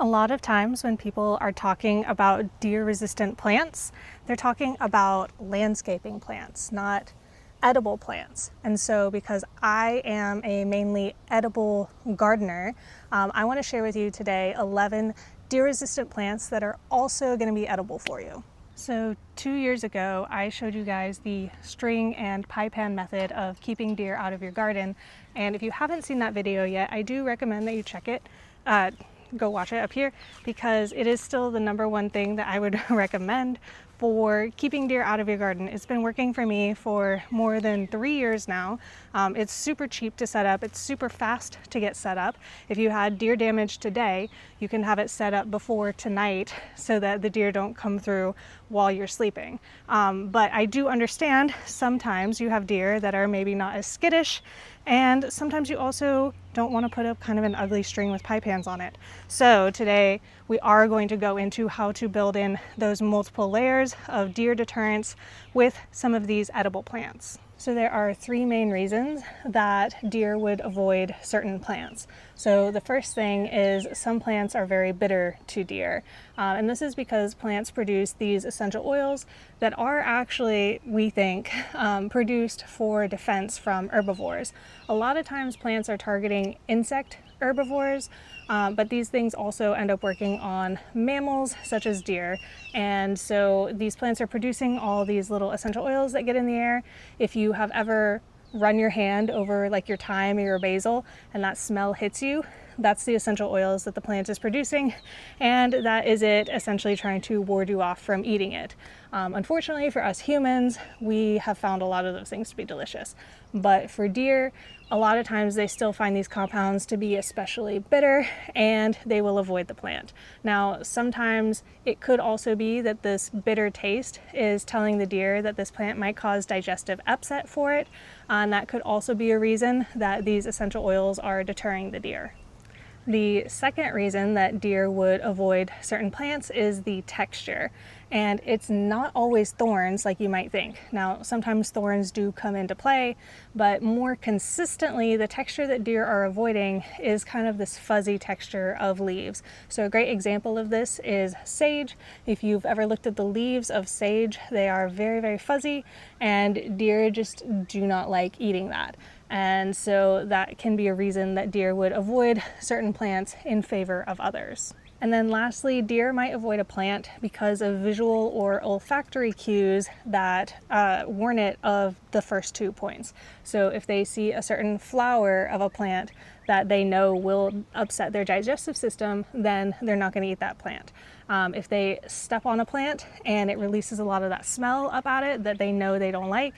A lot of times when people are talking about deer-resistant plants, they're talking about landscaping plants, not edible plants. And so because I am a mainly edible gardener, I want to share with you today 11 deer-resistant plants that are also going to be edible for you. So 2 years ago, I showed you guys the string and pie pan method of keeping deer out of your garden. And if you haven't seen that video yet, I do recommend that you check it. Go watch it up here, because it is still the #1 thing that I would recommend for keeping deer out of your garden. It's been working for me for more than 3 years now. It's super cheap to set up. It's super fast to get set up. If you had deer damage today, you can have it set up before tonight so that the deer don't come through while you're sleeping. But I do understand sometimes you have deer that are maybe not as skittish, and sometimes you also don't want to put up kind of an ugly string with pie pans on it. So today we are going to go into how to build in those multiple layers of deer deterrence with some of these edible plants. So there are 3 main reasons that deer would avoid certain plants. So the first thing is some plants are very bitter to deer. And this is because plants produce these essential oils that are actually, we think, produced for defense from herbivores. A lot of times plants are targeting insect herbivores, but these things also end up working on mammals such as deer. And so these plants are producing all these little essential oils that get in the air. If you have ever run your hand over like your thyme or your basil and that smell hits you, that's the essential oils that the plant is producing, and that is it essentially trying to ward you off from eating it. Unfortunately for us humans, we have found a lot of those things to be delicious. But for deer, a lot of times they still find these compounds to be especially bitter, and they will avoid the plant. Now, sometimes it could also be that this bitter taste is telling the deer that this plant might cause digestive upset for it, and that could also be a reason that these essential oils are deterring the deer. The second reason that deer would avoid certain plants is the texture, and it's not always thorns like you might think. Now, sometimes thorns do come into play, but more consistently, the texture that deer are avoiding is kind of this fuzzy texture of leaves. So a great example of this is sage. If you've ever looked at the leaves of sage, they are very, very fuzzy, and deer just do not like eating that. And so that can be a reason that deer would avoid certain plants in favor of others. And then lastly, deer might avoid a plant because of visual or olfactory cues that warn it of the first 2 points. So if they see a certain flower of a plant that they know will upset their digestive system, then they're not going to eat that plant. If they step on a plant and it releases a lot of that smell up at it that they know they don't like,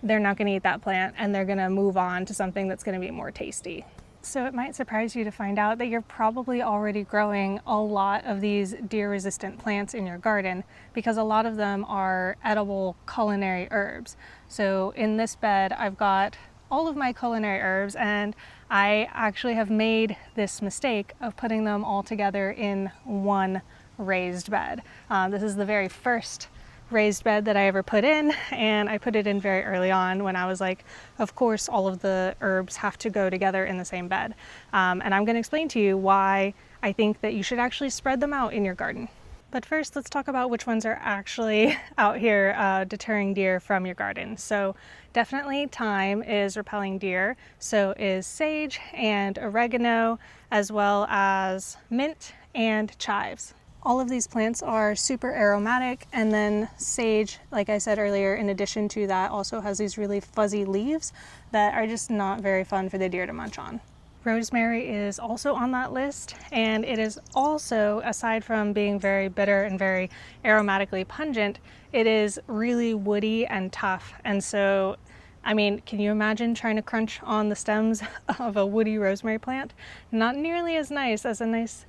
they're not going to eat that plant, and they're going to move on to something that's going to be more tasty. So it might surprise you to find out that you're probably already growing a lot of these deer-resistant plants in your garden, because a lot of them are edible culinary herbs. So in this bed, I've got all of my culinary herbs, and I actually have made this mistake of putting them all together in one raised bed. This is the very first raised bed that I ever put in, and I put it in very early on when I was like, of course all of the herbs have to go together in the same bed. And I'm going to explain to you why I think that you should actually spread them out in your garden. But first, let's talk about which ones are actually out here deterring deer from your garden. So definitely thyme is repelling deer, so is sage and oregano, as well as mint and chives. All of these plants are super aromatic, and then sage, like I said earlier, in addition to that, also has these really fuzzy leaves that are just not very fun for the deer to munch on. Rosemary is also on that list, and it is also, aside from being very bitter and very aromatically pungent, it is really woody and tough. And so, I mean, can you imagine trying to crunch on the stems of a woody rosemary plant? Not nearly as nice as a nice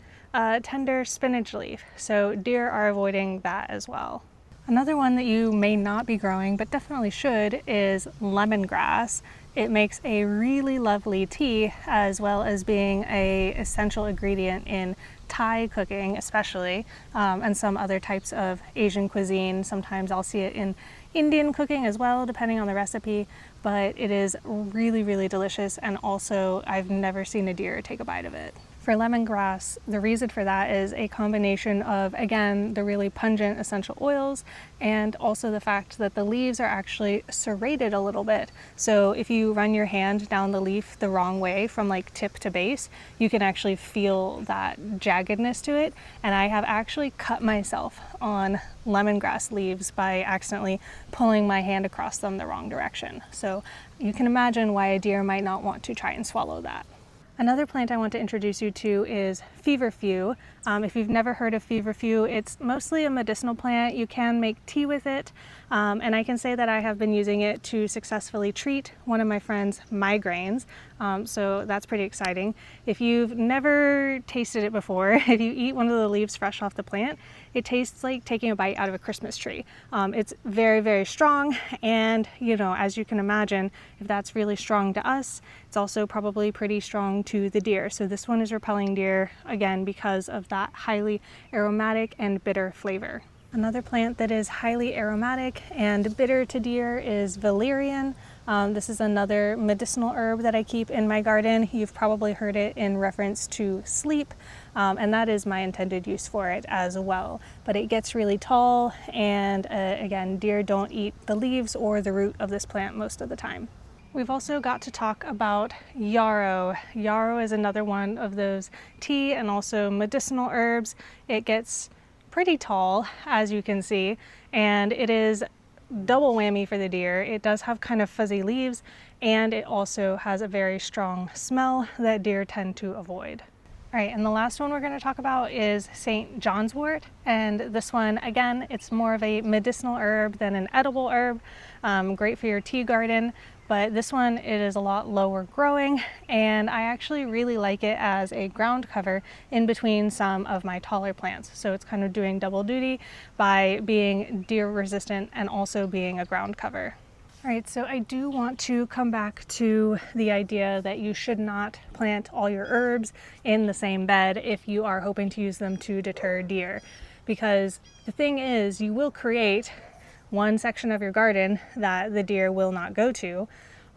tender spinach leaf. So deer are avoiding that as well. Another one that you may not be growing, but definitely should, is lemongrass. It makes a really lovely tea, as well as being an essential ingredient in Thai cooking especially, and some other types of Asian cuisine. Sometimes I'll see it in Indian cooking as well, depending on the recipe, but it is really, really delicious, and also I've never seen a deer take a bite of it. For lemongrass, the reason for that is a combination of, again, the really pungent essential oils and also the fact that the leaves are actually serrated a little bit. So if you run your hand down the leaf the wrong way from like tip to base, you can actually feel that jaggedness to it. And I have actually cut myself on lemongrass leaves by accidentally pulling my hand across them the wrong direction. So you can imagine why a deer might not want to try and swallow that. Another plant I want to introduce you to is feverfew. If you've never heard of feverfew, it's mostly a medicinal plant. You can make tea with it, and I can say that I have been using it to successfully treat one of my friend's migraines, so that's pretty exciting. If you've never tasted it before, if you eat one of the leaves fresh off the plant, it tastes like taking a bite out of a Christmas tree. It's very, very strong, and as you can imagine, if that's really strong to us, it's also probably pretty strong to the deer. So this one is repelling deer, again, because of that highly aromatic and bitter flavor. Another plant that is highly aromatic and bitter to deer is valerian. This is another medicinal herb that I keep in my garden. You've probably heard it in reference to sleep, and that is my intended use for it as well. But it gets really tall, and again, deer don't eat the leaves or the root of this plant most of the time. We've also got to talk about yarrow. Yarrow is another one of those tea and also medicinal herbs. It gets pretty tall, as you can see, and it is double whammy for the deer. It does have kind of fuzzy leaves, and it also has a very strong smell that deer tend to avoid. All right, and the last one we're going to talk about is St. John's wort, and this one, again, it's more of a medicinal herb than an edible herb, great for your tea garden, but this one, it is a lot lower growing, and I actually really like it as a ground cover in between some of my taller plants. So it's kind of doing double duty by being deer resistant and also being a ground cover. All right, so I do want to come back to the idea that you should not plant all your herbs in the same bed if you are hoping to use them to deter deer. Because the thing is, you will create one section of your garden that the deer will not go to,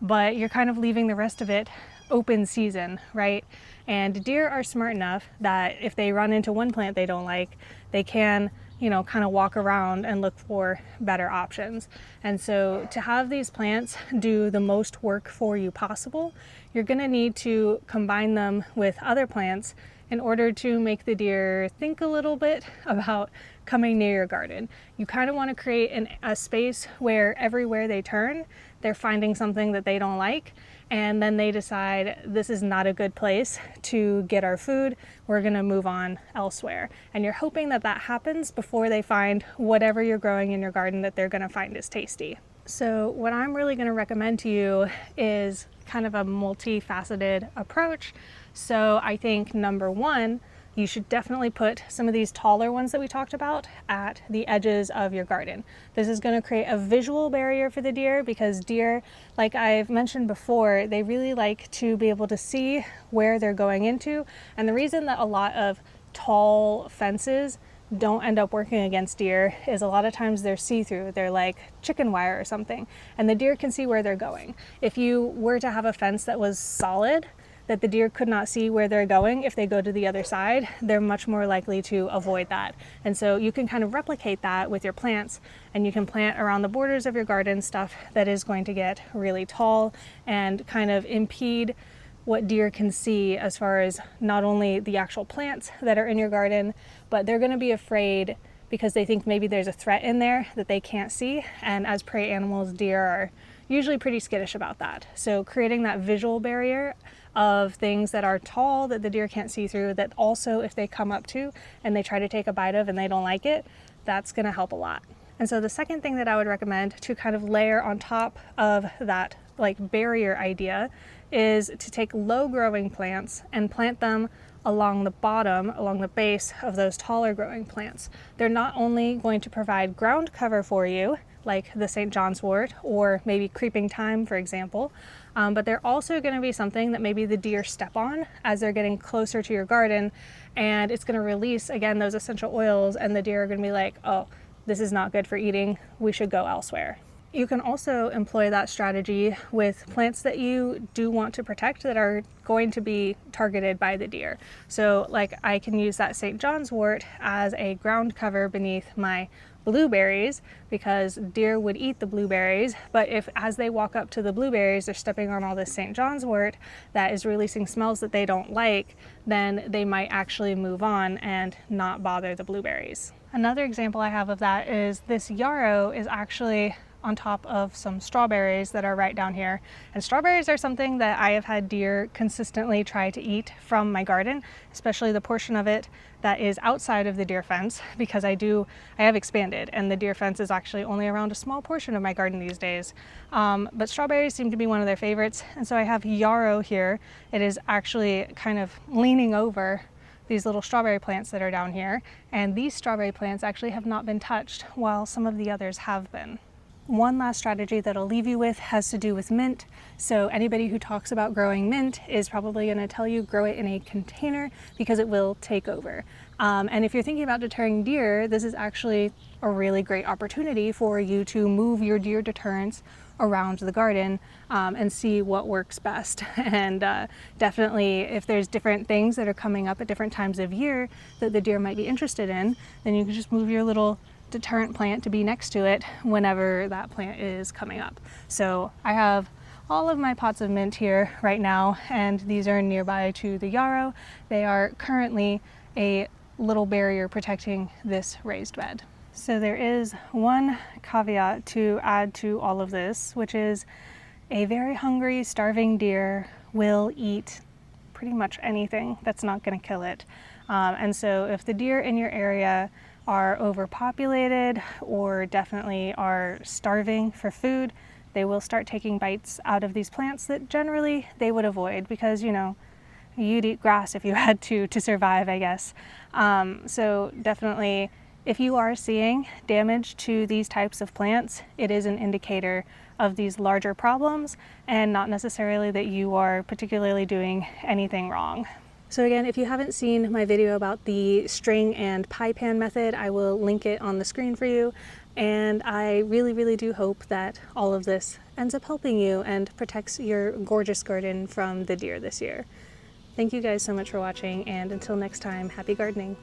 but you're kind of leaving the rest of it open season, right? And deer are smart enough that if they run into one plant they don't like, they can kind of walk around and look for better options. And so to have these plants do the most work for you possible, you're going to need to combine them with other plants in order to make the deer think a little bit about coming near your garden. You kind of want to create a space where everywhere they turn, they're finding something that they don't like, and then they decide this is not a good place to get our food, we're going to move on elsewhere. And you're hoping that that happens before they find whatever you're growing in your garden that they're going to find is tasty. So what I'm really going to recommend to you is kind of a multifaceted approach. So I think number one, you should definitely put some of these taller ones that we talked about at the edges of your garden. This is going to create a visual barrier for the deer, because deer, like I've mentioned before, they really like to be able to see where they're going into. And the reason that a lot of tall fences don't end up working against deer is a lot of times they're see-through. They're like chicken wire or something, and the deer can see where they're going. If you were to have a fence that was solid, that the deer could not see where they're going, if they go to the other side, they're much more likely to avoid that. And so you can kind of replicate that with your plants, and you can plant around the borders of your garden stuff that is going to get really tall and kind of impede what deer can see as far as not only the actual plants that are in your garden, but they're going to be afraid because they think maybe there's a threat in there that they can't see. And as prey animals, deer are usually pretty skittish about that. So creating that visual barrier of things that are tall that the deer can't see through, that also if they come up to and they try to take a bite of and they don't like it, that's going to help a lot. And so the second thing that I would recommend to kind of layer on top of that like barrier idea is to take low growing plants and plant them along the bottom, along the base of those taller growing plants. They're not only going to provide ground cover for you, like the St. John's wort or maybe creeping thyme, for example, but they're also going to be something that maybe the deer step on as they're getting closer to your garden, and it's going to release, again, those essential oils, and the deer are going to be like, oh, this is not good for eating, we should go elsewhere. You can also employ that strategy with plants that you do want to protect that are going to be targeted by the deer. So like I can use that St. John's wort as a ground cover beneath my blueberries because deer would eat the blueberries, but if as they walk up to the blueberries they're stepping on all this St. John's wort that is releasing smells that they don't like, then they might actually move on and not bother the blueberries. Another example I have of that is this yarrow is actually on top of some strawberries that are right down here. And strawberries are something that I have had deer consistently try to eat from my garden, especially the portion of it that is outside of the deer fence, because I have expanded and the deer fence is actually only around a small portion of my garden these days. But strawberries seem to be one of their favorites. And so I have yarrow here. It is actually kind of leaning over these little strawberry plants that are down here. And these strawberry plants actually have not been touched while some of the others have been. One last strategy that I'll leave you with has to do with mint. So anybody who talks about growing mint is probably going to tell you grow it in a container because it will take over. And if you're thinking about deterring deer, this is actually a really great opportunity for you to move your deer deterrents around the garden and see what works best. And definitely if there's different things that are coming up at different times of year that the deer might be interested in, then you can just move your little deterrent plant to be next to it whenever that plant is coming up. So I have all of my pots of mint here right now, and these are nearby to the yarrow. They are currently a little barrier protecting this raised bed. So there is one caveat to add to all of this, which is a very hungry, starving deer will eat pretty much anything that's not going to kill it. And so if the deer in your area are overpopulated or definitely are starving for food, they will start taking bites out of these plants that generally they would avoid because, you know, you'd eat grass if you had to survive, I guess. So definitely, if you are seeing damage to these types of plants, it is an indicator of these larger problems and not necessarily that you are particularly doing anything wrong. So again, if you haven't seen my video about the string and pie pan method, I will link it on the screen for you. And I really, really do hope that all of this ends up helping you and protects your gorgeous garden from the deer this year. Thank you guys so much for watching, and until next time, happy gardening.